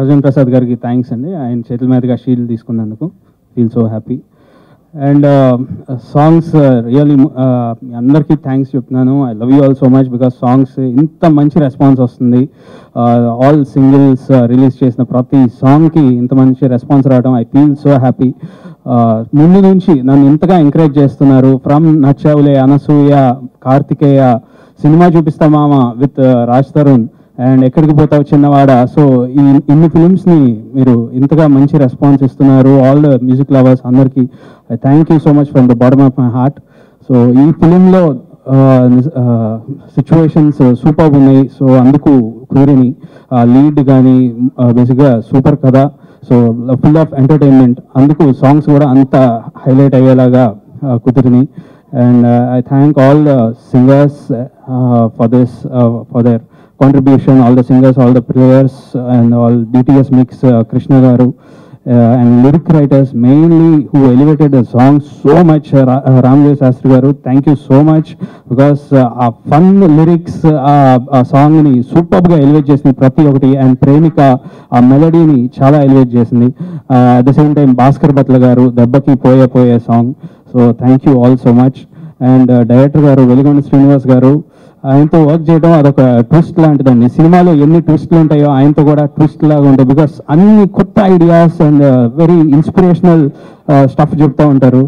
నాగార్జున ప్రసాద్ గారికి థ్యాంక్స్ అండి, ఆయన చేతుల మీదుగా షీల్డ్ తీసుకున్నందుకు. Feel so happy. And songs really అందరికీ థ్యాంక్స్ చెప్తున్నాను. I love you all so much because songs ఇంత మంచి రెస్పాన్స్ వస్తుంది. ఆల్ సింగిల్స్ రిలీజ్ చేసిన ప్రతి సాంగ్కి ఇంత మంచి రెస్పాన్స్ రావడం ఐ ఫీల్ సో హ్యాపీ. ముందు నుంచి నన్ను ఇంతగా ఎంకరేజ్ చేస్తున్నారు. ఫ్రమ్ నచ్చావులే, అనసూయ, కార్తికేయ, సినిమా చూపిస్తా మామ విత్ రాజ్ తరుణ్, అండ్ ఎక్కడికి పోతావు చిన్నవాడ. సో ఇన్ని ఫిలిమ్స్ని మీరు ఇంతగా మంచి రెస్పాన్స్ ఇస్తున్నారు. ఆల్ ద మ్యూజిక్ లవర్స్ అందరికీ thank you so much from the bottom of my heart. So ఈ ఫిలింలో సిచ్యువేషన్స్ సూపర్ ఉన్నాయి. సో అందుకు కుదిరిని లీడ్ కానీ బేసిక్గా సూపర్ కథ, సో ఫుల్ ఆఫ్ ఎంటర్టైన్మెంట్, అందుకు సాంగ్స్ కూడా అంత హైలైట్ అయ్యేలాగా కుదిరినాయి. And I thank all the singers for this, for their contribution, all the singers, all the players, and all DTS Mix, Krishna Garu, and lyric writers mainly who elevated the song so much. Ramdev Sastry Garu, thank you so much, because fun lyrics song ni superb ga elevate chesindi prati okati, and Premika melody ni chala elevate chesindi. At the same time Bhaskar Batla Garu Dabbaki Poye Poye song. So thank you all so much. And director గారు వెలిగొండ శ్రీనివాస్ గారు, ఆయనతో work చేయడం అదొక twist లాంటిదండి. సినిమాలో ఎన్ని ట్విస్ట్లు ఉంటాయో ఆయనతో కూడా ట్విస్ట్ లాగా ఉంటాయి, బికాస్ అన్ని కొత్త ideas and very inspirational stuff చెప్తూ ఉంటారు.